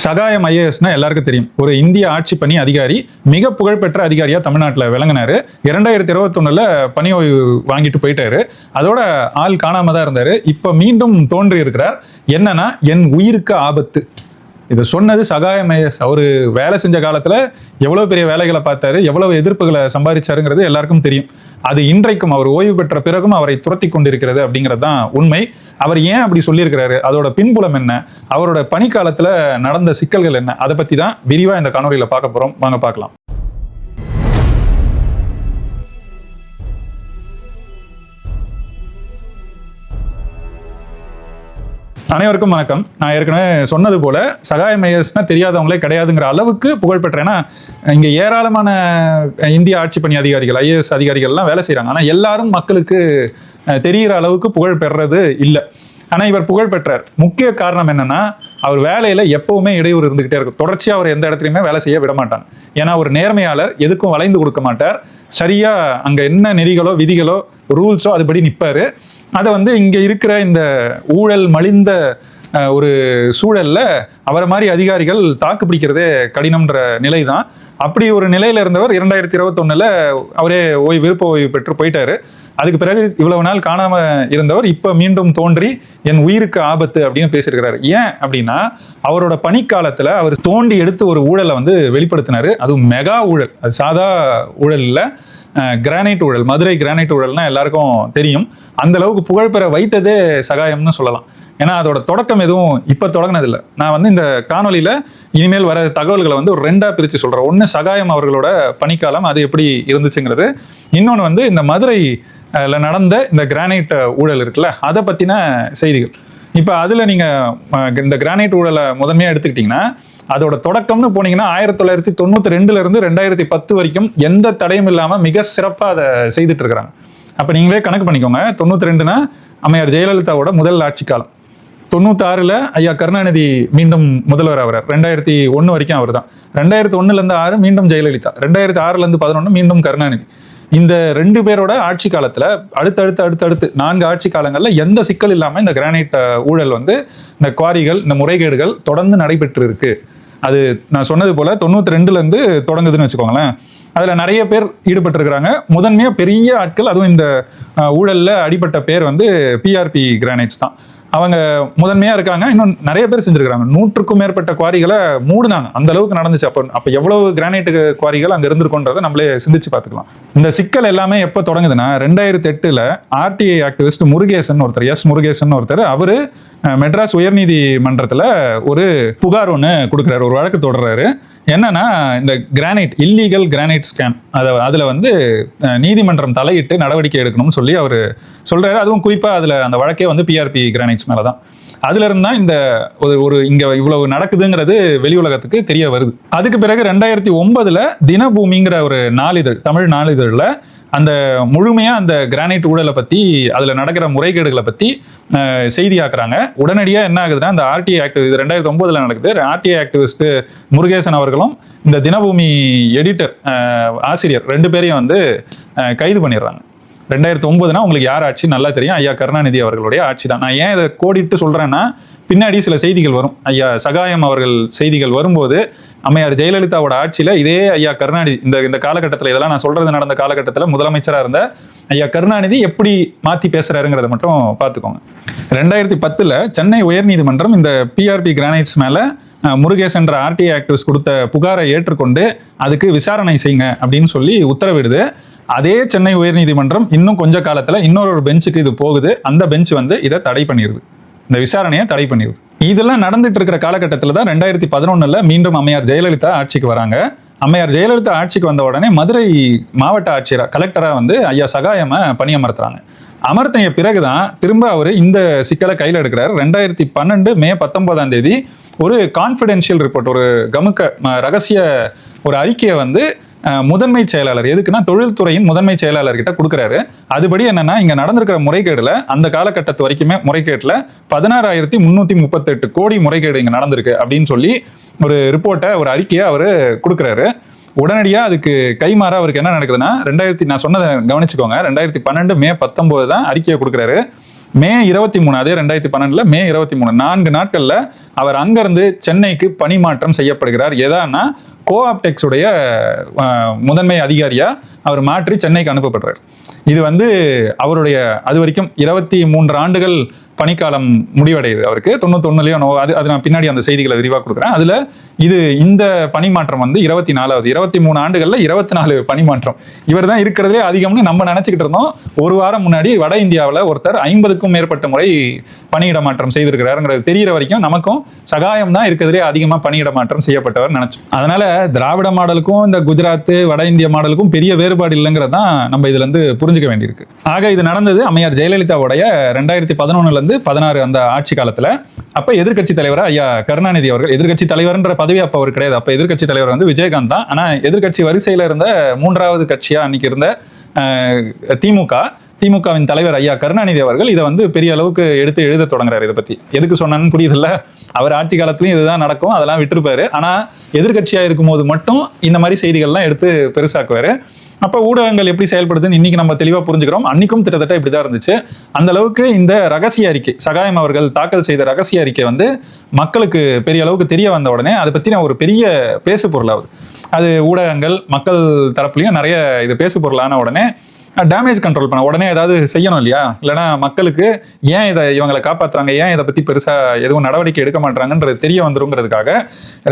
சகாயம் ஐஏஎஸ்னா எல்லாருக்கும் தெரியும். ஒரு இந்திய ஆட்சி பணி அதிகாரி, மிக புகழ்பெற்ற அதிகாரியா தமிழ்நாட்டில் விளங்கினாரு. 2021 பணி ஓய்வு வாங்கிட்டு போயிட்டாரு. அதோட ஆள் காணாம தான் இருந்தாரு. இப்ப மீண்டும் தோன்றி இருக்கிறார். என்னன்னா, என் உயிருக்கு ஆபத்து. இதை சொன்னது சகாயம் ஐஏஎஸ். அவரு வேலை செஞ்ச காலத்துல எவ்வளவு பெரிய வேலைகளை பார்த்தாரு, எவ்வளவு எதிர்ப்புகளை சம்பாதிச்சாருங்கிறது எல்லாருக்கும் தெரியும். அது இன்றைக்கும் அவர் ஓய்வு பெற்ற பிறகும் அவரை துரத்தி கொண்டிருக்கிறது அப்படிங்கிறது தான் உண்மை. அவர் ஏன் அப்படி சொல்லியிருக்கிறாரு, அதோட பின்புலம் என்ன, அவரோட பணிக்காலத்துல நடந்த சிக்கல்கள் என்ன, அதை பத்தி தான் விரிவா இந்த காணொலியில பார்க்க போறோம். வாங்க பார்க்கலாம். அனைவருக்கும் வணக்கம். நான் ஏற்கனவே சொன்னது போல சகாயம் ஐஏஎஸ்னா தெரியாதவங்களே கிடையாதுங்கிற அளவுக்கு புகழ்பெற்ற. ஏன்னா இங்க ஏராளமான இந்திய ஆட்சி பணி அதிகாரிகள், ஐஏஎஸ் அதிகாரிகள்லாம் வேலை செய்யறாங்க. ஆனா எல்லாரும் மக்களுக்கு தெரிகிற அளவுக்கு புகழ் பெறது இல்லை. ஆனா இவர் புகழ் பெற்றார். முக்கிய காரணம் என்னன்னா, அவர் வேலையில எப்பவுமே இடையூறு இருந்துகிட்டே இருக்கும். தொடர்ச்சியா அவர் எந்த இடத்துலையுமே வேலை செய்ய விட மாட்டாங்க. ஏன்னா ஒரு நேர்மையாளர், எதுக்கும் வளைந்து கொடுக்க மாட்டார். சரியா அங்க என்ன நெறிகளோ விதிகளோ ரூல்ஸோ அதுபடி நிற்பாரு. அதை இங்க இருக்கிற இந்த ஊழல் மலிந்த ஒரு சூழல்ல அவரை மாதிரி அதிகாரிகள் தாக்கு பிடிக்கிறதே கடினம்ன்ற நிலை தான். அப்படி ஒரு நிலையில இருந்தவர் 2021 அவரே விருப்ப ஓய்வு பெற்று போயிட்டாரு. அதுக்கு பிறகு இவ்வளவு நாள் காணாம இருந்தவர் இப்ப மீண்டும் தோன்றி என் உயிருக்கு ஆபத்து அப்படின்னு பேசியிருக்கிறாரு. ஏன் அப்படின்னா, அவரோட பணிக்காலத்துல அவர் தோண்டி எடுத்து ஒரு ஊழலை வெளிப்படுத்தினாரு. அதுவும் மெகா ஊழல். அது சாதா ஊழல் இல்ல, கிரானைட் ஊழல். மதுரை கிரானைட் ஊழல்னா எல்லாருக்கும் தெரியும். அந்த அளவுக்கு புகழ்பெற வைத்ததே சகாயம்னு சொல்லலாம். ஏன்னா அதோட தொடக்கம் எதுவும் இப்ப தொடங்கினதில்லை. நான் இந்த காணொலியில இனிமேல் வர தகவல்களை ஒரு ரெண்டா பிரிச்சு சொல்றேன். ஒன்னு சகாயம் அவர்களோட பணிக்காலம், அது எப்படி இருந்துச்சுங்கிறது. இன்னொன்னு இந்த மதுரை நடந்த இந்த கிரானைட் ஊழல் இருக்குல்ல, அதை பத்தின செய்திகள். இப்ப அதுல நீங்க இந்த கிரானைட் ஊழலை முதன்மையா எடுத்துக்கிட்டீங்கன்னா, அதோட தொடக்கம்னு போனீங்கன்னா 1992 இருந்து 2010 வரைக்கும் எந்த தடையும் இல்லாம மிக சிறப்பா அதை செய்துட்டு இருக்கிறாங்க. அப்ப நீங்களே கணக்கு பண்ணிக்கோங்க. 92னா அம்மையார் ஜெயலலிதாவோட முதல் ஆட்சி காலம். 96 ஐயா கருணாநிதி மீண்டும் முதல்வர் ஆகிறார். 2001 வரைக்கும் அவர் தான். 2001 இருந்து 6 மீண்டும் ஜெயலலிதா. 2006 இருந்து 11 மீண்டும் கருணாநிதி. இந்த ரெண்டு பேரோட ஆட்சி காலத்துல அடுத்தடுத்து 4 ஆட்சி காலங்கள்ல எந்த சிக்கல் இல்லாம இந்த கிரானைட் ஊழல் இந்த குவாரிகள், இந்த முறைகேடுகள் தொடர்ந்து நடைபெற்று இருக்கு. அது நான் சொன்னது போல 92 இருந்து தொடங்குதுன்னு வச்சுக்கோங்களேன். அதுல நிறைய பேர் ஈடுபட்டு இருக்கிறாங்க. முதன்மையா பெரிய ஆட்கள், அதுவும் இந்த ஊழல்ல அடிபட்ட பேர் பிஆர்பி கிரானைட்ஸ் தான். அவங்க முதன்மையா இருக்காங்க. இன்னும் நிறைய பேர் செஞ்சிருக்காங்க. 100க்கும் மேற்பட்ட குவாரிகளை மூடுனாங்க. அந்த அளவுக்கு நடந்துச்சு. அப்ப எவ்வளவு கிரானைட் குவாரிகள் அங்க இருந்திருக்குன்றதை நம்மளே சிந்திச்சு பார்த்துக்கலாம். இந்த சிக்கல் எல்லாமே எப்ப தொடங்குதுன்னா, 2008 ஆர்டிஐ ஆக்டிவிஸ்ட் முருகேசன் ஒருத்தர், முருகேசன் ஒருத்தர், அவரு மெட்ராஸ் உயர்நீதிமன்றத்துல ஒரு புகார் ஒன்று கொடுக்குறாரு, ஒரு வழக்கு தொடர்றாரு. என்னன்னா, இந்த கிரானைட், இல்லீகல் கிரானைட் ஸ்கேம், அதுல நீதிமன்றம் தலையிட்டு நடவடிக்கை எடுக்கணும்னு சொல்லி அவர் சொல்றாரு. அதுவும் குறிப்பா அதுல அந்த வழக்கே பிஆர்பி கிரானைட்ஸ் மேலதான். அதுல இருந்தா இந்த ஒரு இங்க இவ்வளவு நடக்குதுங்கிறது வெளி உலகத்துக்கு தெரிய வருது. அதுக்கு பிறகு 2009 தினபூமிங்கிற ஒரு நாளிதழ், தமிழ் நாளிதழ்ல அந்த முழுமையா அந்த கிரானைட் ஊழலை பத்தி, அதுல நடக்கிற முறைகேடுகளை பத்தி செய்தியாக்குறாங்க. உடனடியா என்ன ஆகுதுன்னா, அந்த ஆர்டிஐ ஆக்டிவிஸ்ட், இது 2009 நடக்குது. ஆர்டிஐ ஆக்டிவிஸ்ட் முருகேசன் அவர்களும் இந்த தினபூமி எடிட்டர், ஆசிரியர், 2 பேரையும் கைது பண்ணிடுறாங்க. 2009 உங்களுக்கு யார் ஆட்சி நல்லா தெரியும், ஐயா கருணாநிதி அவர்களுடைய ஆட்சி தான். நான் ஏன் இதை கோடிட்டு சொல்றேன்னா, பின்னாடி சில செய்திகள் வரும். ஐயா சகாயம் அவர்கள் செய்திகள் வரும்போது, அம்மையார் ஜெயலலிதாவோட ஆட்சியில இதே ஐயா கருணாநிதி, இந்த காலகட்டத்தில், இதெல்லாம் நான் சொல்றது நடந்த காலகட்டத்தில் முதலமைச்சராக இருந்த ஐயா கருணாநிதி எப்படி மாத்தி பேசுறாருங்கிறத மட்டும் பார்த்துக்கோங்க. 2010 சென்னை உயர்நீதிமன்றம் இந்த பிஆர்பி கிரானைட்ஸ் மேல முருகேசன்ற ஆர்டிஐ ஆக்டிவிஸ்ட் கொடுத்த புகாரை ஏற்றுக்கொண்டு அதுக்கு விசாரணை செய்யுங்க அப்படின்னு சொல்லி உத்தரவிடுது. அதே சென்னை உயர்நீதிமன்றம் இன்னும் கொஞ்ச காலத்துல இன்னொரு பெஞ்சுக்கு இது போகுது. அந்த பெஞ்ச் இதை தடை பண்ணிடுது, இந்த விசாரணையை தடை பண்ணிடுது. இதெல்லாம் நடந்துட்டு இருக்கிற காலகட்டத்தில் தான் 2011 மீண்டும் அம்மையார் ஜெயலலிதா ஆட்சிக்கு வராங்க. அம்மையார் ஜெயலலிதா ஆட்சிக்கு வந்த உடனே மதுரை மாவட்ட ஆட்சியரா, கலெக்டரா ஐயா சகாயம பணியமர்த்துறாங்க. அமர்த்திய பிறகுதான் திரும்ப அவர் இந்த சிக்கலை கையில் எடுக்கிறார். 2012 மே 19 ஒரு கான்ஃபிடென்ஷியல் ரிப்போர்ட், ஒரு ரகசிய ஒரு அறிக்கையை முதன்மை செயலாளர், எதுக்குன்னா தொழில்துறையின் முதன்மை செயலாளர் கிட்ட கொடுக்குறாரு. அதுபடி என்னன்னா, இங்க நடந்திருக்கிற முறைகேடுல, அந்த காலகட்டத்து வரைக்குமே முறைகேட்டுல 16,338 கோடி முறைகேடு இங்க நடந்திருக்கு அப்படின்னு சொல்லி ஒரு ரிப்போர்ட்டை, ஒரு அறிக்கையை அவரு கொடுக்குறாரு. உடனடியாக அதுக்கு கைமாற அவருக்கு என்ன நடக்குதுன்னா நான் சொன்னதை கவனிச்சுக்கோங்க, 2012 மே 19 தான் அறிக்கையை கொடுக்குறாரு. மே 23 அதே 2012 மே 23 4 நாட்கள்ல அவர் அங்கிருந்து சென்னைக்கு பணிமாற்றம் செய்யப்படுகிறார். எதான்னா கோஆப்டெக்ஸ் உடைய முதன்மை அதிகாரியா அவர் மாற்றி சென்னைக்கு அனுப்பப்படுறார். இது அவருடைய அது வரைக்கும் 23 ஆண்டுகள் பணிக்காலம் முடிவடையுது அவருக்கு. 91 அது நான் பின்னாடி அந்த செய்திகளை விரிவாக கொடுக்குறேன். அதுல இந்த பணிமாற்றம் 24வது 23 ஆண்டுகள்ல 24 பணிமாற்றம். இவர் தான் இருக்கிறதுலே அதிகம்னு நம்ம நினைச்சுக்கிட்டு இருந்தோம். ஒரு வாரம் முன்னாடி வட இந்தியாவில் ஒருத்தர் 50க்கும் மேற்பட்ட முறை பணியிட மாற்றம் செய்திருக்கிறாருங்கிறது தெரியற வரைக்கும் நமக்கும் சகாயம் தான் இருக்கிறதுலே அதிகமாக பணியிட மாற்றம் செய்யப்பட்டவர் நினைச்சோம். அதனால திராவிட மாடலுக்கும் இந்த குஜராத் வட இந்திய மாடலுக்கும் பெரிய வேறுபாடு இல்லைங்கிறது தான் நம்ம இதுல இருந்து புரிஞ்சுக்க வேண்டியிருக்கு. ஆக இது நடந்தது அம்மையார் ஜெயலலிதாவுடைய 2011 16 அந்த ஆட்சி காலத்துல. அப்ப எதிர்கட்சி தலைவரா ஐயா கருணாநிதி அவர்கள், எதிர்கட்சி தலைவர்ன்ற பதவி அப்ப அவர் கிடையாது, அப்ப எதிர்கட்சி தலைவர் விஜயகாந்த் தான். ஆனா எதிர்கட்சி வரிசையில இருந்த 3வது கட்சியா அன்னைக்கு இருந்த திமுகவின் தலைவர் ஐயா கருணாநிதி அவர்கள் இதை பெரிய அளவுக்கு எடுத்து எழுத தொடங்குறாரு. இதை பத்தி எதுக்கு சொன்னான்னு புரியுதுல்ல. அவர் ஆட்சி காலத்திலயும் இதுதான் நடக்கும், அதெல்லாம் விட்டுருப்பாரு. ஆனா எதிர்கட்சியா இருக்கும் போது மட்டும் இந்த மாதிரி செய்திகள்லாம் எடுத்து பெருசாக்குவாரு. அப்ப ஊடகங்கள் எப்படி செயல்படுதுன்னு இன்னைக்கு நம்ம தெளிவா புரிஞ்சுக்கிறோம். அன்னைக்கும் கிட்டத்தட்ட இப்படிதான் இருந்துச்சு. அந்த அளவுக்கு இந்த ரகசிய அறிக்கை, சகாயம் அவர்கள் தாக்கல் செய்த ரகசிய அறிக்கை மக்களுக்கு பெரிய அளவுக்கு தெரிய வந்த உடனே அதை பத்தின ஒரு பெரிய பேசு பொருளாகுது. அது ஊடகங்கள் மக்கள் தரப்புலையும் நிறைய இது பேசு பொருளான உடனே டேமேஜ் கண்ட்ரோல் பண்ண உடனே ஏதாவது செய்யணும் இல்லையா? இல்லைன்னா மக்களுக்கு ஏன் இவங்களை காப்பாற்றுறாங்க, ஏன் இதை பற்றி பெருசாக எதுவும் நடவடிக்கை எடுக்க மாட்டாங்கன்றது தெரிய வந்துருங்கிறதுக்காக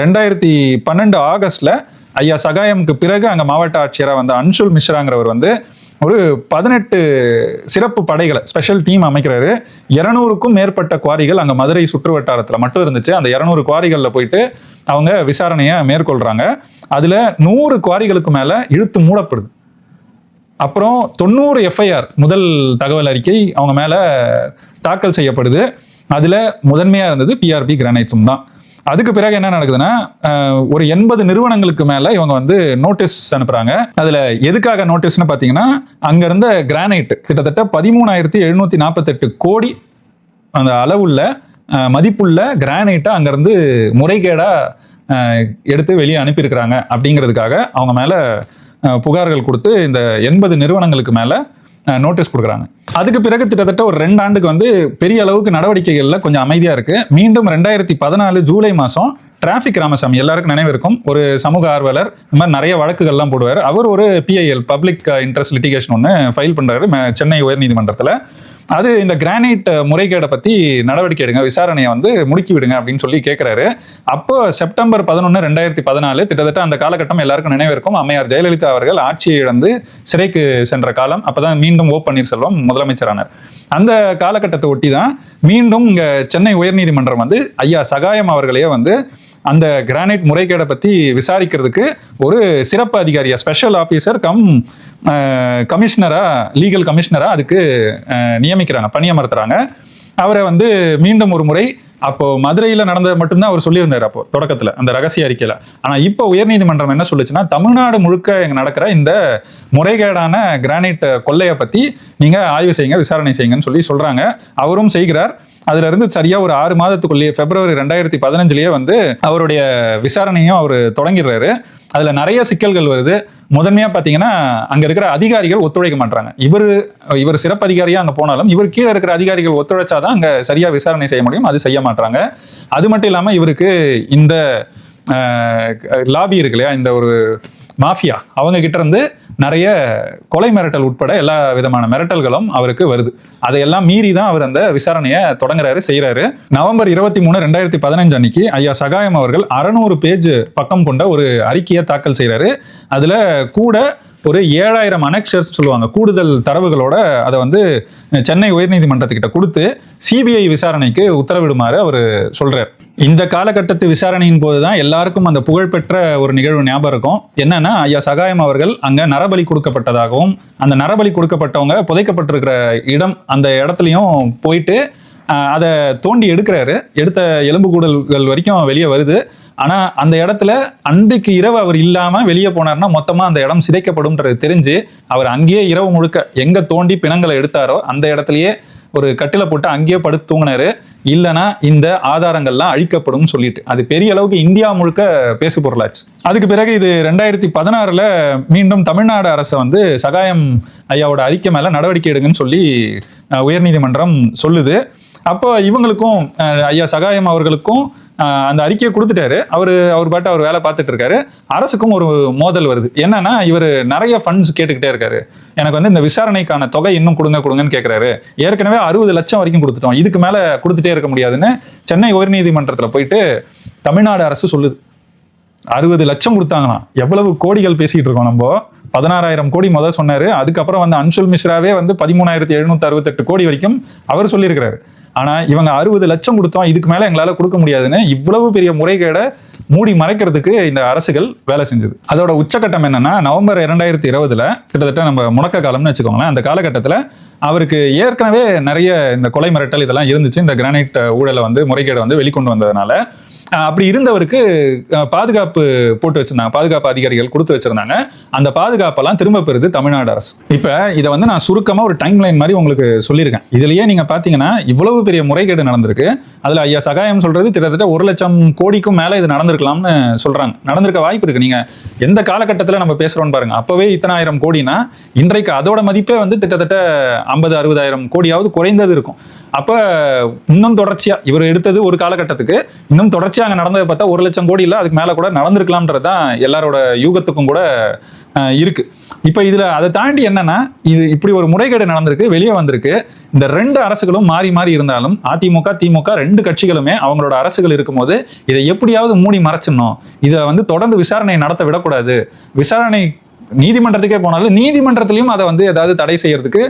2012 ஆகஸ்ட்ல ஐயா சகாயமுக்கு பிறகு அங்கே மாவட்ட ஆட்சியராக அன்சுல் மிஸ்ராங்கிறவர் ஒரு 18 சிறப்பு படைகளை ஸ்பெஷல் டீம் அமைக்கிறாரு. 200க்கும் மேற்பட்ட குவாரிகள் அங்கே மதுரை சுற்று வட்டாரத்தில் மட்டும் இருந்துச்சு. அந்த 200 குவாரிகளில் போயிட்டு அவங்க விசாரணையை மேற்கொள்றாங்க. அதில் 100 குவாரிகளுக்கு மேலே இழுத்து மூடப்படுது. அப்புறம் 90 எஃப்ஐஆர் முதல் தகவல் அறிக்கை அவங்க மேலே தாக்கல் செய்யப்படுது. அதில் முதன்மையாக இருந்தது பிஆர்பி கிரானைட்ஸும் தான். அதுக்கு பிறகு என்ன நடக்குதுன்னா ஒரு 80 நிறுவனங்களுக்கு மேலே இவங்க நோட்டீஸ் அனுப்புகிறாங்க. அதில் எதுக்காக நோட்டீஸ்னு பார்த்தீங்கன்னா அங்கே இருந்த கிரானைட் கிட்டத்தட்ட 13,748 கோடி அந்த அளவுள்ள மதிப்புள்ள கிரானைட்டை அங்கேருந்து முறைகேடாக எடுத்து வெளியே அனுப்பியிருக்கிறாங்க. அப்படிங்கிறதுக்காக அவங்க மேலே புகார்கள் கொடுத்து இந்த 80 நிறுவனங்களுக்கு மேலே நோட்டீஸ் கொடுக்குறாங்க. அதுக்கு பிறகு கிட்டத்தட்ட ஒரு 2 ஆண்டுக்கு பெரிய அளவுக்கு நடவடிக்கைகள்ல கொஞ்சம் அமைதியா இருக்கு. மீண்டும் 2014 ஜூலை மாதம் டிராஃபிக் ராமசாமி எல்லாருக்கும் நினைவு இருக்கும், ஒரு சமூக ஆர்வலர், இந்த மாதிரி நிறைய வழக்குகள்லாம் போடுவார். அவர் ஒரு PIL பப்ளிக் இன்ட்ரெஸ்ட் லிட்டிகேஷன் ஒன்று ஃபைல் பண்றாரு சென்னை உயர்நீதிமன்றத்தில். அது இந்த கிரானைட் முறைகேடை பற்றி நடவடிக்கை எடுங்க, விசாரணையை முடுக்கி விடுங்க அப்படின்னு சொல்லி கேட்குறாரு. அப்போ செப்டம்பர் 11, 2014 கிட்டத்தட்ட அந்த காலகட்டம் எல்லாருக்கும் நினைவு இருக்கும். அம்மையார் ஜெயலலிதா அவர்கள் ஆட்சியை இழந்து சிறைக்கு சென்ற காலம். அப்போதான் மீண்டும் ஓ பன்னீர்செல்வம் முதலமைச்சரானார். அந்த காலகட்டத்தை ஒட்டி தான் மீண்டும் இங்கே சென்னை உயர்நீதிமன்றம் ஐயா சகாயம் அவர்களையே அந்த கிரானைட் முறைகேடை பற்றி விசாரிக்கிறதுக்கு ஒரு சிறப்பு அதிகாரியா, ஸ்பெஷல் ஆஃபீஸர் கமிஷனரா, லீகல் கமிஷனரா அதுக்கு நியமிக்கிறாங்க, பணியமர்த்துறாங்க. அவரை மீண்டும் ஒரு முறை அப்போ மதுரையில் நடந்தது மட்டும்தான் அவர் சொல்லியிருந்தார் அப்போ தொடக்கத்தில் அந்த ரகசிய அறிக்கையில. ஆனால் இப்போ உயர்நீதிமன்றம் என்ன சொல்லுச்சுன்னா தமிழ்நாடு முழுக்க நடக்கிற இந்த முறைகேடான கிரானைட் கொள்ளையை பற்றி நீங்கள் ஆய்வு செய்யுங்க, விசாரணை செய்யுங்கன்னு சொல்றாங்க. அவரும் செய்கிறார். அதுல இருந்து சரியா ஒரு 6 மாதத்துக்குள்ளேயே பிப்ரவரி 2015 அவருடைய விசாரணையும் அவர் தொடங்கிடுறாரு. அதுல நிறைய சிக்கல்கள் வருது. முதன்மையா பாத்தீங்கன்னா அங்க இருக்கிற அதிகாரிகள் ஒத்துழைக்க மாட்டாங்க. இவர் சிறப்பு அதிகாரியா அங்க போனாலும் இவர் கீழே இருக்கிற அதிகாரிகள் ஒத்துழைச்சாதான் அங்க சரியா விசாரணை செய்ய முடியும். அது செய்ய மாட்டாங்க. அது மட்டும் இல்லாம இவருக்கு இந்த லாபி இருக்கு இல்லையா, இந்த ஒரு மாஃபியா, அவங்க கிட்ட இருந்து நிறைய கொலை மிரட்டல் உட்பட எல்லா விதமான மிரட்டல்களும் அவருக்கு வருது. அதையெல்லாம் மீறி தான் அவர் அந்த விசாரணையை தொடங்குறாரு, செய்யறாரு. நவம்பர் 23, 2015 அன்னைக்கு ஐயா சகாயம் அவர்கள் 600 பேஜ் பக்கம் கொண்ட ஒரு அறிக்கையை தாக்கல் செய்யறாரு. அதுல கூட ஒரு 7000 அனெக்சர்ஸ் சொல்லுவாங்க, கூடுதல் தரவுகளோட அதை சென்னை உயர்நீதிமன்றத்துக்கிட்ட கொடுத்து சிபிஐ விசாரணைக்கு உத்தரவிடுமாறு அவர் சொல்றார். இந்த காலகட்டத்து விசாரணையின் போதுதான் எல்லாருக்கும் அந்த புகழ்பெற்ற ஒரு நிகழ்வு ஞாபகம் இருக்கும். என்னன்னா ஐயா சகாயம் அவர்கள் அங்க நரபலி கொடுக்கப்பட்டதாகவும், அந்த நரபலி கொடுக்கப்பட்டவங்க புதைக்கப்பட்டிருக்கிற இடம், அந்த இடத்துலயும் போயிட்டு அதை தோண்டி எடுக்கிறாரு. எடுத்த எலும்புக்கூடல்கள் வரைக்கும் வெளியே வருது. ஆனா அந்த இடத்துல அன்றைக்கு இரவு அவர் இல்லாம வெளியே போனார்னா மொத்தமா அந்த இடம் சிதைக்கப்படும் தெரிஞ்சு அவர் அங்கேயே இரவு முழுக்க எங்க தோண்டி பிணங்களை எடுத்தாரோ அந்த இடத்துலயே ஒரு கட்டில போட்டு அங்கேயே படுத்து தூங்கினாரு, இல்லைன்னா இந்த ஆதாரங்கள்லாம் அழிக்கப்படும் சொல்லிட்டு. அது பெரிய அளவுக்கு இந்தியா முழுக்க பேசு பொருளாச்சு. அதுக்கு பிறகு இது 2016 மீண்டும் தமிழ்நாடு அரசை வந்து சகாயம் ஐயாவோட அறிக்கை மேல நடவடிக்கை எடுங்கன்னு சொல்லி உயர்நீதிமன்றம் சொல்லுது. அப்போ இவங்களுக்கும் ஐயா சகாயம் அவர்களுக்கும் அந்த அறிக்கையை கொடுத்துட்டாரு. அவர் பாட்டு அவர் வேலை பார்த்துட்டு இருக்காரு. அரசுக்கும் ஒரு மோதல் வருது. என்னன்னா, இவர் நிறைய ஃபண்ட்ஸ் கேட்டுக்கிட்டே இருக்காரு. எனக்கு வந்து இந்த விசாரணைக்கான தொகை இன்னும் கொடுங்கன்னு கேட்கிறாரு. ஏற்கனவே 60 லட்சம் வரைக்கும் கொடுத்துட்டோம், இதுக்கு மேல கொடுத்துட்டே இருக்க முடியாதுன்னு சென்னை உயர்நீதிமன்றத்தில் போயிட்டு தமிழ்நாடு அரசு சொல்லுது. 60 லட்சம் கொடுத்தாங்களாம். எவ்வளவு கோடிகள் பேசிட்டு இருக்கோம் நம்ம. 16,000 கோடி முதல் சொன்னாரு. அதுக்கப்புறம் வந்து அன்சுல் மிஸ்ராவே வந்து 13,768 கோடி வரைக்கும் அவர் சொல்லியிருக்கிறாரு. ஆனா இவங்க 60 லட்சம் கொடுத்தோம், இதுக்கு மேல எங்களால கொடுக்க முடியாதுன்னு இவ்வளவு பெரிய முறைகேட மூடி மறைக்கிறதுக்கு இந்த அரசுகள் வேலை செஞ்சது. அதோட உச்சகட்டம் என்னன்னா, நவம்பர் 2020 கிட்டத்தட்ட நம்ம முடக்க காலம்னு வச்சுக்கோங்களேன். அந்த காலகட்டத்தில் அவருக்கு ஏற்கனவே நிறைய இந்த கொலை மிரட்டல் இதெல்லாம் இருந்துச்சு. இந்த கிரானைட் ஊழலை வந்து முறைகேடை வந்து வெளிக்கொண்டு வந்ததுனால அப்படி இருந்தவருக்கு பாதுகாப்பு போட்டு வச்சிருந்தாங்க, பாதுகாப்பு அதிகாரிகள் கொடுத்து வச்சிருந்தாங்க. அந்த பாதுகாப்பெல்லாம் திரும்ப பெறுது தமிழ்நாடு அரசு. இப்ப இதை வந்து நான் சுருக்கமா ஒரு டைம் லைன் மாதிரி உங்களுக்கு சொல்லியிருக்கேன். இதுலயே நீங்க பாத்தீங்கன்னா இவ்வளவு பெரிய முறைகேடு நடந்திருக்கு. அதுல ஐயா சகாயம் சொல்றது கிட்டத்தட்ட 1 லட்சம் கோடிக்கும் மேல இது நடந்திருக்கலாம்னு சொல்றாங்க. நடந்திருக்க வாய்ப்பு இருக்கு. நீங்க எந்த காலகட்டத்தில் நம்ம பேசுறோம்னு பாருங்க. அப்பவே இத்தனை ஆயிரம் கோடினா இன்றைக்கு அதோட மதிப்பே வந்து கிட்டத்தட்ட 50-60,000 கோடியாவது குறைந்தது இருக்கும். அப்ப இன்னும் தொடர்ச்சியா இவர் எடுத்தது ஒரு காலகட்டத்துக்கு, இன்னும் தொடர்ச்சியா அங்க நடந்ததை பார்த்தா 1 லட்சம் கோடி இல்ல அதுக்கு மேல கூட நடந்திருக்கலாம்ன்றதுதான் எல்லாரோட யூகத்துக்கும் கூட இருக்கு. இப்ப இதுல அதை தாண்டி என்னன்னா, இது இப்படி ஒரு முறைகேடு நடந்திருக்கு, வெளியே வந்திருக்கு. இந்த 2 அரசுகளும் மாறி மாறி இருந்தாலும் அதிமுக திமுக 2 கட்சிகளுமே அவங்களோட அரசுகள் இருக்கும்போது இதை எப்படியாவது மூடி மறைச்சிடணும், இதை வந்து தொடர்ந்து விசாரணை நடத்த விடக்கூடாது, விசாரணை நீதிமன்றத்துக்கே போனாலும் நீதிமன்றத்திலையும் அதை வந்து ஏதாவது தடை செய்யறதுக்கு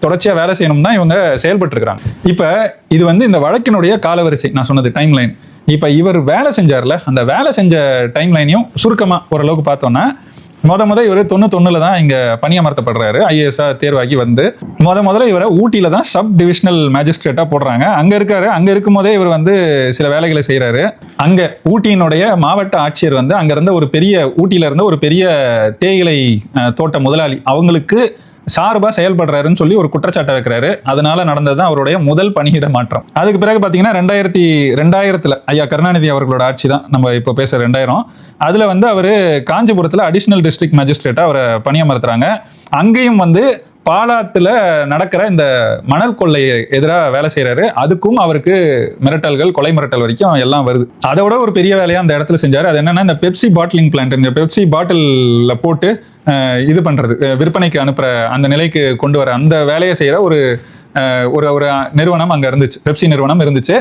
தொடர்ச்சியா வேலை செய்யணும் தான் இவங்க செயல்பட்டு இருக்கிறாங்க. இப்ப இது வந்து இந்த வழக்கினுடைய காலவரிசை நான் சொன்னது டைம் லைன். இப்ப இவர் வேலை செஞ்சார்ல, அந்த வேலை செஞ்ச டைம் லைனையும் சுருக்கமா ஓரளவுக்கு பார்த்தோம்னா, முத இவர் 91 தான் இங்க பணியமர்த்தப்படுறாரு. ஐஏஎஸ்ஆ தேர்வாகி வந்து முதல்ல இவரை ஊட்டியில தான் சப் டிவிஷனல் மேஜிஸ்ட்ரேட்டா போடுறாங்க. அங்க இருக்காரு. அங்க இருக்கும் போதே இவர் வந்து சில வேலைகளை செய்யறாரு. அங்க ஊட்டியினுடைய மாவட்ட ஆட்சியர் வந்து அங்க இருந்த ஊட்டியில இருந்த ஒரு பெரிய தேயிலை தோட்ட முதலாளி அவங்களுக்கு சார்பா செயல்படுறாருன்னு சொல்லி ஒரு குற்றச்சாட்டை வைக்கிறாரு. அதனால நடந்ததுதான் அவருடைய முதல் பணியிட மாற்றம். அதுக்கு பிறகு பாத்தீங்கன்னா 2000 ஐயா கருணாநிதி அவர்களோட ஆட்சி தான் நம்ம இப்போ பேசுற 2000. அதுல வந்து அவரு காஞ்சிபுரத்துல அடிஷனல் டிஸ்ட்ரிக்ட் மேஜிஸ்ட்ரேட்டா அவரை பணியமர்த்துறாங்க. அங்கேயும் வந்து பாலாத்துல நடக்கிற இந்த மணல் கொள்ளையை எதிராக வேலை செய்யறாரு. அதுக்கும் அவருக்கு மிரட்டல்கள், கொலை மிரட்டல் வரைக்கும் எல்லாம் வருது. அதோட ஒரு பெரிய வேலையா அந்த இடத்துல செஞ்சாரு. அது என்னன்னா, இந்த பெப்சி பாட்டிலிங் பிளான்ட், இந்த பெப்சி பாட்டில்ல போட்டு இது பண்றது, விற்பனைக்கு அனுப்புற அந்த நிலைக்கு கொண்டு வர அந்த வேலையை செய்யற ஒரு நிறுவனம் அங்க இருந்துச்சு. பெப்சி நிறுவனம் இருந்துச்சு.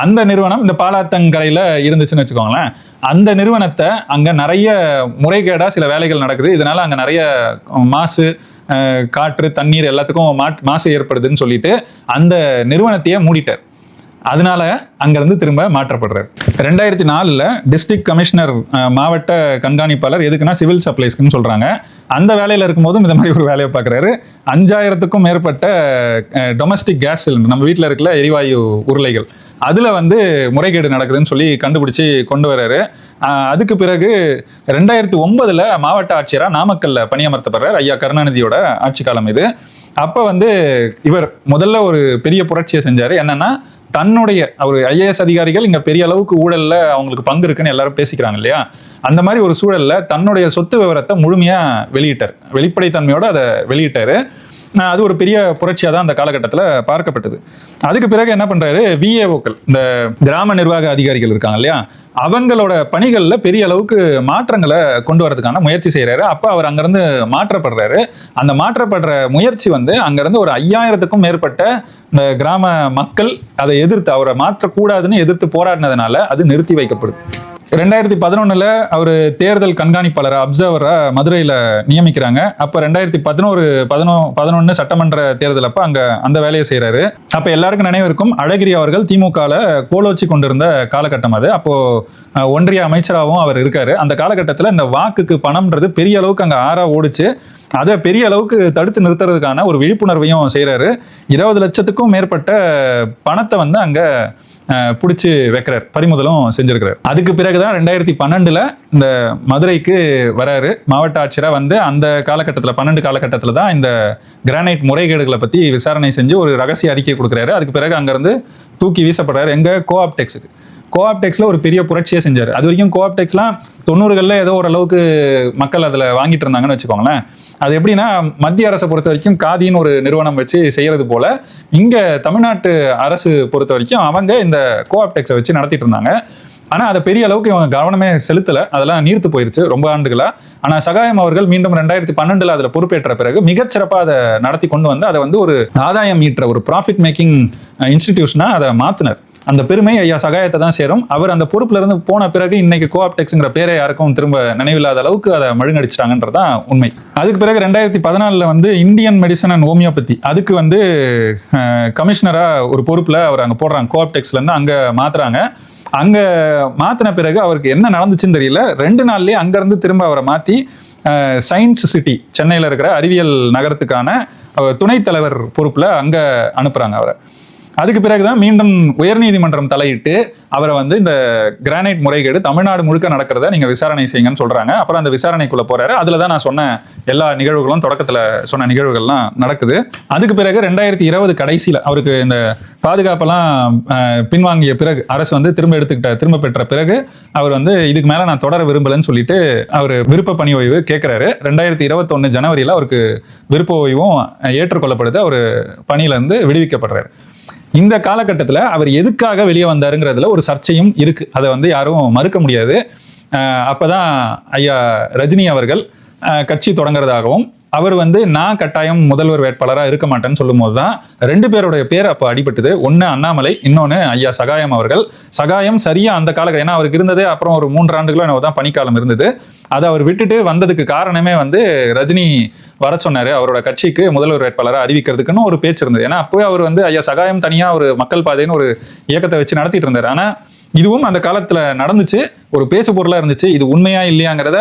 அந்த நிறுவனம் இந்த பாலாத்தங்கரையில இருந்துச்சுன்னு வச்சுக்கோங்களேன். அந்த நிறுவனத்தை அங்க நிறைய முறைகேடா சில வேலைகள் நடக்குது. இதனால அங்க நிறைய மாசு, காற்று, தண்ணீர் எல்லாத்துக்கும் மாசு ஏற்படுதுன்னு சொல்லிட்டு அந்த நிறுவனத்தையே மூடிட்டார். அதனால அங்கிருந்து திரும்ப மாற்றப்படுறாரு. 2004 டிஸ்ட்ரிக்ட் கமிஷனர், மாவட்ட கண்காணிப்பாளர், எதுக்குன்னா சிவில் சப்ளைஸ்க்குன்னு சொல்றாங்க. அந்த வேலையில இருக்கும்போதும் இந்த மாதிரி ஒரு வேலையை பார்க்குறாரு. 5000க்கும் மேற்பட்ட டொமஸ்டிக் கேஸ் சிலிண்டர், நம்ம வீட்டில் இருக்கிற எரிவாயு உருளைகள், அதுல வந்து முறைகேடு நடக்குதுன்னு சொல்லி கண்டுபிடிச்சு கொண்டு வர்றாரு. அதுக்கு பிறகு 2009 மாவட்ட ஆட்சியரா நாமக்கல்ல பணியமர்த்தப்படுறார். ஐயா கருணாநிதியோட ஆட்சி காலம் இது. அப்ப வந்து இவர் முதல்ல ஒரு பெரிய புரட்சியை செஞ்சாரு. என்னன்னா, தன்னுடைய அவர் ஐஏஎஸ் அதிகாரிகள் இங்க பெரிய அளவுக்கு ஊழல்ல அவங்களுக்கு பங்கு இருக்குன்னு எல்லாரும் பேசிக்கிறாங்க இல்லையா, அந்த மாதிரி ஒரு சூழல்ல தன்னுடைய சொத்து விவரத்தை முழுமையா வெளியிட்டார். வெளிப்படைத்தன்மையோட அதை வெளியிட்டாரு. அது ஒரு பெரிய புரட்சியாக தான் அந்த காலகட்டத்தில் பார்க்கப்பட்டது. அதுக்கு பிறகு என்ன பண்றாரு, விஏஓக்கள், இந்த கிராம நிர்வாக அதிகாரிகள் இருக்காங்க இல்லையா, அவங்களோட பணிகளில் பெரிய அளவுக்கு மாற்றங்களை கொண்டு வரதுக்கான முயற்சி செய்யறாரு. அப்போ அவர் அங்கிருந்து மாற்றப்படுறாரு. அந்த மாற்றப்படுற முயற்சி வந்து அங்கிருந்து ஒரு 5000க்கும் மேற்பட்ட இந்த கிராம மக்கள் அதை எதிர்த்து, அவரை மாற்றக்கூடாதுன்னு எதிர்த்து போராடினதுனால அது நிறுத்தி வைக்கப்படுது. 2011 அவர் தேர்தல் கண்காணிப்பாளர், அப்சர்வரா மதுரையில நியமிக்கிறாங்க. அப்ப 2011 சட்டமன்ற தேர்தல் அப்ப அங்க அந்த வேலையை செய்யறாரு. அப்ப எல்லாருக்கும் நினைவு இருக்கும், அழகிரி அவர்கள் திமுகல கோலோச்சி கொண்டிருந்த காலகட்டம் அது. அப்போ ஒன்றிய அமைச்சராகவும் அவர் இருக்காரு. அந்த காலகட்டத்தில் இந்த வாக்குக்கு பணம்ன்றது பெரிய அளவுக்கு அங்க ஆறா ஓடிச்சு. அதை பெரிய அளவுக்கு தடுத்து நிறுத்துறதுக்கான ஒரு விழிப்புணர்வையும் செய்யறாரு. 20 லட்சத்துக்கும் மேற்பட்ட பணத்தை வந்து அங்க பிடிச்சி வைக்கிறார், பறிமுதலும் செஞ்சிருக்கிறார். அதுக்கு பிறகுதான் 2012 இந்த மதுரைக்கு வராரு மாவட்ட ஆட்சியராக வந்து. அந்த காலகட்டத்தில் 12 காலகட்டத்தில் தான் இந்த கிரானைட் முறைகேடுகளை பற்றி விசாரணை செஞ்சு ஒரு ரகசிய அறிக்கை கொடுக்குறாரு. அதுக்கு பிறகு அங்கேருந்து தூக்கி வீசப்படுறாரு எங்க கோஆப்டெக்ஸுக்கு. கோஆப்டெக்ஸில் ஒரு பெரிய புரட்சியை செஞ்சார். அது வரைக்கும் கோஆப்டெக்ஸ்லாம் 90களில் ஏதோ ஓரளவுக்கு மக்கள் அதில் வாங்கிட்டு இருந்தாங்கன்னு வச்சுக்கோங்களேன். அது எப்படின்னா மத்திய அரசை பொறுத்த வரைக்கும் காதின்னு ஒரு நிறுவனம் வச்சு செய்கிறது போல இங்கே தமிழ்நாட்டு அரசு பொறுத்த வரைக்கும் அவங்க இந்த கோஆப்டெக்ஸை வச்சு நடத்திட்டு இருந்தாங்க. ஆனால் அதை பெரிய அளவுக்கு இவங்க கவனமே செலுத்தலை, அதெல்லாம் நீர்த்து போயிருச்சு ரொம்ப ஆண்டுகளா. ஆனால் சகாயம் அவர்கள் மீண்டும் 2012 அதில் பொறுப்பேற்ற பிறகு மிகச்சிறப்பாக அதை நடத்தி கொண்டு வந்து அதை வந்து ஒரு ஆதாயம் ஈட்டுற ஒரு ப்ராஃபிட் மேக்கிங் இன்ஸ்டிடியூஷனாக அதை மாற்றினார். அந்த பெருமை ஐயா சகாயத்தை தான் சேரும். அவர் அந்த பொறுப்புல இருந்து போன பிறகு இன்னைக்கு கோஆப்டெக்ஸ்ங்கிற பேரை யாருக்கும் திரும்ப நினைவில்லாத அளவுக்கு அதை மழுங்கடிச்சிட்டாங்கன்றதான் உண்மை. அதுக்கு பிறகு 2014 வந்து இந்தியன் மெடிசன் அண்ட் ஹோமியோபதி அதுக்கு வந்து கமிஷனரா ஒரு பொறுப்புல அவர் அங்கே போடுறாங்க. கோஆப்டெக்ஸ்ல இருந்து அங்கே மாத்துறாங்க. அங்க மாத்தின பிறகு அவருக்கு என்ன நடந்துச்சுன்னு தெரியல. 2 நாள்லயே அங்கிருந்து திரும்ப அவரை மாத்தி சயின்ஸ் சிட்டி சென்னையில் இருக்கிற அறிவியல் நகரத்துக்கான துணைத் தலைவர் பொறுப்புல அங்க அனுப்புறாங்க அவரை. அதுக்கு பிறகுதான் மீண்டும் உயர்நீதிமன்றம் தலையிட்டு அவரை வந்து இந்த கிரானைட் முறைகேடு தமிழ்நாடு முழுக்க நடக்கிறத நீங்க விசாரணை செய்யுங்கன்னு சொல்றாங்க. அப்புறம் அந்த விசாரணைக்குள்ள போறாரு. அதுலதான் நான் சொன்ன எல்லா நிகழ்வுகளும் தொடக்கத்துல சொன்ன நிகழ்வுகள்லாம் நடக்குது. அதுக்கு பிறகு 2020 கடைசியில அவருக்கு இந்த பாதுகாப்பெல்லாம் பின்வாங்கிய பிறகு அரசு வந்து திரும்ப பெற்ற பிறகு அவர் வந்து இதுக்கு மேல நான் தொடர விரும்பலன்னு சொல்லிட்டு அவர் விருப்ப பணி ஓய்வு கேட்கிறாரு. 2021 ஜனவரியில அவருக்கு விருப்ப ஓய்வும் ஏற்றுக்கொள்ளப்படுது. அவர் பணியில இருந்து விடுவிக்கப்படுறாரு. இந்த காலகட்டத்தில் அவர் எதுக்காக வெளியே வந்தாருங்கிறதுல ஒரு சர்ச்சையும் இருக்கு. அதை வந்து யாரும் மறுக்க முடியாது. அப்பதான் ஐயா ரஜினி அவர்கள் கட்சி தொடங்குறதாகவும் அவர் வந்து நான் கட்டாயம் முதல்வர் வேட்பாளராக இருக்க மாட்டேன்னு சொல்லும் போது தான் 2 பேருடைய பேர் அப்போ அடிபட்டுது. ஒன்று அண்ணாமலை, இன்னொன்று ஐயா சகாயம் அவர்கள். சகாயம் சரியா அந்த காலகட்டம், ஏன்னா அவருக்கு இருந்ததே அப்புறம் ஒரு 3 ஆண்டுகளோ என்னவோ தான் பணிக்காலம் இருந்தது. அதை அவர் விட்டுட்டு வந்ததுக்கு காரணமே வந்து ரஜினி வர சொன்னாரு அவரோட கட்சிக்கு முதல்வர் வேட்பாளராக அறிவிக்கிறதுக்குன்னு ஒரு பேச்சு இருந்தது. ஏன்னா அப்போவே அவர் வந்து ஐயா சகாயம் தனியா ஒரு மக்கள் பாதைன்னு ஒரு இயக்கத்தை வச்சு நடத்திட்டு இருந்தார். ஆனா இதுவும் அந்த காலத்துல நடந்துச்சு, ஒரு பேசு பொருளா இருந்துச்சு. இது உண்மையா இல்லையாங்கிறத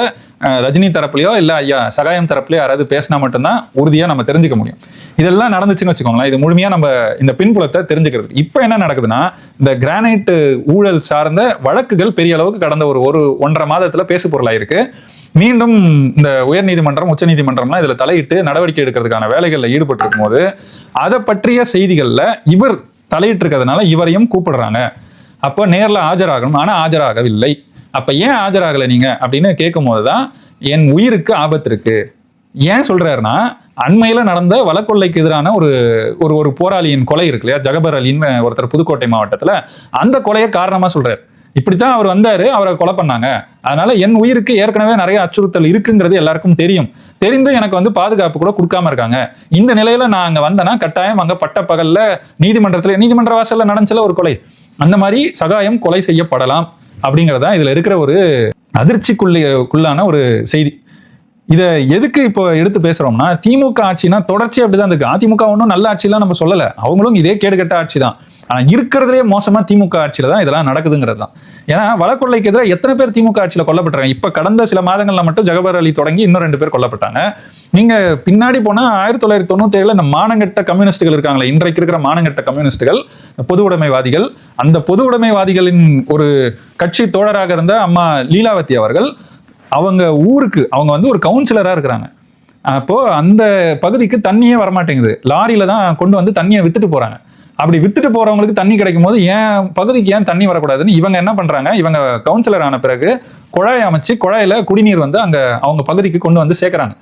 ரஜினி தரப்புலையோ இல்ல ஐயா சகாயம் தரப்புலையோ யாராவது பேசினா மட்டும்தான் உறுதியா நம்ம தெரிஞ்சுக்க முடியும். இதெல்லாம் நடந்துச்சுன்னு வச்சுக்கோங்களேன். இது முழுமையா நம்ம இந்த பின்புலத்தை தெரிஞ்சுக்கிறது. இப்ப என்ன நடக்குதுன்னா இந்த கிரானைட் ஊழல் சார்ந்த வழக்குகள் பெரிய அளவுக்கு கடந்த ஒரு 1.5 மாதத்துல பேசு பொருளாயிருக்கு. மீண்டும் இந்த உயர்நீதிமன்றம் உச்ச நீதிமன்றம்லாம் இதுல தலையிட்டு நடவடிக்கை எடுக்கிறதுக்கான வேலைகள்ல ஈடுபட்டு இருக்கும் போது அதை பற்றிய செய்திகள்ல இவர் தலையிட்டு இருக்கிறதுனால இவரையும் கூப்பிடுறாங்க. அப்போ நேர்ல ஆஜராகணும், ஆனா ஆஜராகவில்லை. அப்ப ஏன் ஆஜராகலை நீங்க அப்படின்னு கேட்கும் போதுதான் என் உயிருக்கு ஆபத்து இருக்கு. ஏன் சொல்றாருன்னா அண்மையில நடந்த வழக்கொள்ளைக்கு எதிரான ஒரு போராளியின் கொலை இருக்கு இல்லையா, ஜகபர் அலின்னு ஒருத்தர் புதுக்கோட்டை மாவட்டத்துல, அந்த கொலையை காரணமா சொல்றாரு. இப்படித்தான் அவர் வந்தாரு, அவரை கொலை பண்ணாங்க, அதனால என் உயிருக்கு ஏற்கனவே நிறைய அச்சுறுத்தல் இருக்குங்கிறது எல்லாருக்கும் தெரிந்து எனக்கு வந்து பாதுகாப்பு கூட கொடுக்காம இருக்காங்க. இந்த நிலையில நான் அங்க வந்தேன்னா கட்டாயம் அங்க பட்ட பகல்ல நீதிமன்ற வாசல்ல நடந்துச்சுல ஒரு கொலை, அந்த மாதிரி சகாயம் கொலை செய்யப்படலாம் அப்படிங்கிறதா இதுல இருக்கிற ஒரு அதிர்ச்சிக்குள்ளான ஒரு செய்தி. இதை எதுக்கு இப்போ எடுத்து பேசுறோம்னா, திமுக ஆட்சினா தொடர்ச்சி அப்படிதான் இருக்கு. அதிமுக ஒன்றும் நல்ல ஆட்சியெல்லாம் நம்ம சொல்லலை, அவங்களும் இதே கேடுகட்ட ஆட்சி தான். ஆனால் இருக்கிறதுலே மோசமா திமுக ஆட்சியில தான் இதெல்லாம் நடக்குதுங்கிறது தான். ஏன்னா வழக்கொள்ளைக்கு எதிராக எத்தனை பேர் திமுக ஆட்சியில் கொல்லப்பட்டாங்க. இப்போ கடந்த சில மாதங்கள்ல மட்டும் ஜகபர் அலி தொடங்கி இன்னும் 2 பேர் கொல்லப்பட்டாங்க. நீங்க பின்னாடி போனா 1997 இந்த மானங்கட்ட கம்யூனிஸ்டுகள் இருக்காங்களே, இன்றைக்கு இருக்கிற மானங்கட்ட கம்யூனிஸ்டுகள், பொது உடைமைவாதிகள், அந்த பொது உடைமைவாதிகளின் ஒரு கட்சி தோழராக இருந்த அம்மா லீலாவதி அவர்கள், அவங்க ஊருக்கு அவங்க வந்து ஒரு கவுன்சிலராக இருக்கிறாங்க. அப்போ அந்த பகுதிக்கு தண்ணியே வரமாட்டேங்குது, லாரியில தான் கொண்டு வந்து தண்ணியை வித்துட்டு போறாங்க. அப்படி வித்துட்டு போறவங்களுக்கு தண்ணி கிடைக்கும் போது ஏன் பகுதிக்கு ஏன் தண்ணி வரக்கூடாதுன்னு இவங்க என்ன பண்றாங்க, இவங்க கவுன்சிலர் ஆன பிறகு குழாய் அமைச்சு குழாயில குடிநீர் வந்து அங்க அவங்க பகுதிக்கு கொண்டு வந்து சேர்க்கிறாங்க.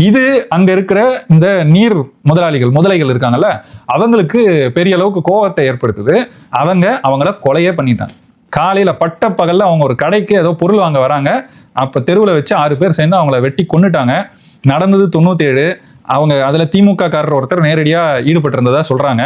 இது அங்க இருக்கிற இந்த நீர் முதலைகள் இருக்காங்கல்ல, அவங்களுக்கு பெரிய அளவுக்கு கோபத்தை ஏற்படுத்துது. அவங்கள கொலையே பண்ணிட்டாங்க. காலையில பட்ட பகல்ல அவங்க ஒரு கடைக்கு ஏதோ பொருள் வாங்க வராங்க. அப்ப தெருவில் வச்சு 6 பேர் சேர்ந்து அவங்கள வெட்டி கொன்னுட்டாங்க. நடந்தது 97. அவங்க அதுல திமுக காரர் ஒருத்தர் நேரடியா ஈடுபட்டு இருந்ததா சொல்றாங்க.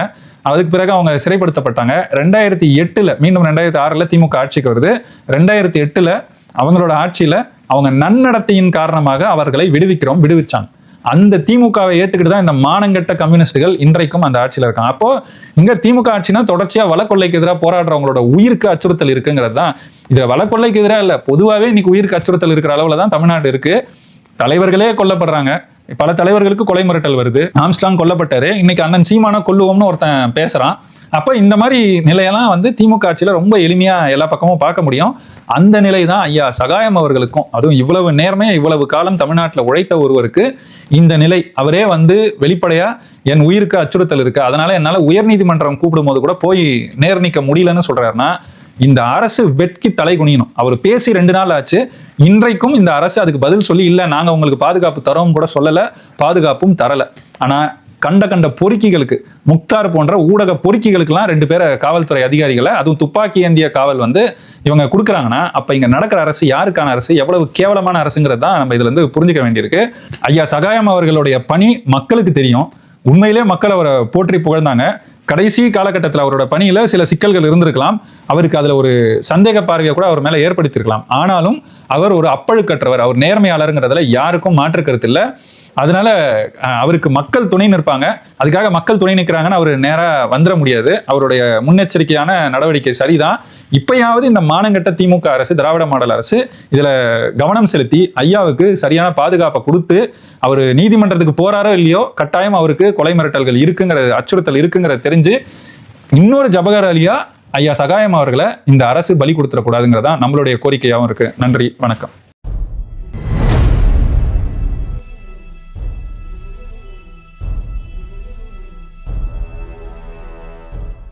அதுக்கு பிறகு அவங்க சிறைப்படுத்தப்பட்டாங்க. 2008 மீண்டும் 2006 திமுக ஆட்சிக்கு வருது. 2008 அவங்களோட ஆட்சியில அவங்க நன்னடத்தையின் காரணமாக அவர்களை விடுவிச்சாங்க. அந்த திமுகவை ஏத்துக்கிட்டு தான் இந்த மானங்கட்ட கம்யூனிஸ்டுகள் இன்றைக்கும் அந்த ஆட்சியில இருக்காங்க. அப்போ இங்க திமுக ஆட்சினா தொடர்ச்சியா வழக்கொள்ளைக்கு எதிராக போராடுறவங்களோட உயிருக்கு அச்சுறுத்தல் இருக்குங்கிறது தான். இதுல வழக்கொள்ளைக்கு எதிராக இல்ல, பொதுவாகவே இன்னைக்கு உயிருக்கு அச்சுறுத்தல் இருக்கிற அளவுல தான் தமிழ்நாடு இருக்கு. தலைவர்களே கொல்லப்படுறாங்க, பல தலைவர்களுக்கு கொலை மிரட்டல் வருது. ஆம்ஸ்ட்ராங் கொல்லப்பட்டாரு, இன்னைக்கு அண்ணன் சீமான கொல்லுவோம்னு ஒருத்தன் பேசுறான். அப்ப இந்த மாதிரி நிலையெல்லாம் வந்து திமுக ஆட்சியில ரொம்ப எளிமையா எல்லா பக்கமும் பார்க்க முடியும். அந்த நிலை தான் ஐயா சகாயம் அவர்களுக்கும், அதுவும் இவ்வளவு நேர்மையா இவ்வளவு காலம் தமிழ்நாட்டில் உழைத்த ஒருவருக்கு இந்த நிலை. அவரே வந்து வெளிப்படையா என் உயிருக்கு அச்சுறுத்தல் இருக்கு, அதனால என்னால உயர்நீதிமன்றம் கூப்பிடும் போது கூட போய் நேர் நீக்க முடியலன்னு சொல்றாருன்னா, இந்த அரசு வெட்கி தலை குனியணும். அவர் பேசி 2 நாள் ஆச்சு. இன்றைக்கும் இந்த அரசு அதுக்கு பதில் சொல்லி, இல்ல நாங்க உங்களுக்கு பாதுகாப்பு தரோம் கூட சொல்லல, பாதுகாப்பும் தரல. ஆனா கண்ட பொறுக்கிகளுக்கு, முக்தார் போன்ற ஊடக பொறுக்கிகளுக்கெல்லாம் 2 பேரை காவல்துறை அதிகாரிகளை, அதுவும் துப்பாக்கி ஏந்திய காவல் வந்து இவங்க கொடுக்குறாங்கன்னா, அப்ப இங்க நடக்கிற அரசு யாருக்கான அரசு, எவ்வளவு கேவலமான அரசுங்கிறது தான் நம்ம இதுல இருந்து புரிஞ்சுக்க வேண்டியிருக்கு. ஐயா சகாயம் அவர்களுடைய பணி மக்களுக்கு தெரியும். உண்மையிலே மக்கள் அவரை போற்றி புகழ்ந்தாங்க. கடைசி காலகட்டத்தில் அவரோட பணியில சில சிக்கல்கள் இருந்திருக்கலாம். அவருக்கு அதுல ஒரு சந்தேக பார்வையை கூட அவர் மேல ஏற்படுத்தியிருக்கலாம். ஆனாலும் அவர் ஒரு அப்பழுக்கற்றவர், அவர் நேர்மையாளருங்கிறதுல யாருக்கும் மாற்று கருத்து இல்லை. அதனால அவருக்கு மக்கள் துணை நிற்பாங்க. அதுக்காக மக்கள் துணை நிற்கிறாங்கன்னு அவர் நேரா வந்துட முடியாது. அவருடைய முன்னெச்சரிக்கையான நடவடிக்கை சரிதான். இப்பயாவது இந்த மானங்கட்ட திமுக அரசு, திராவிட மாடல் அரசு இதுல கவனம் செலுத்தி ஐயாவுக்கு சரியான பாதுகாப்பை கொடுத்து, அவர் நீதிமன்றத்துக்கு போறாரோ இல்லையோ, கட்டாயம் அவருக்கு கொலை மிரட்டல்கள் இருக்குங்கிற, அச்சுறுத்தல் இருக்குங்கிற தெரிஞ்சு இன்னொரு ஜபகர் அலியா ஐயா சகாயம் அவர்களை இந்த அரசு பலி கொடுத்துடக்கூடாதுங்கிறதா நம்மளுடைய கோரிக்கையாகவும் இருக்கு. நன்றி, வணக்கம்.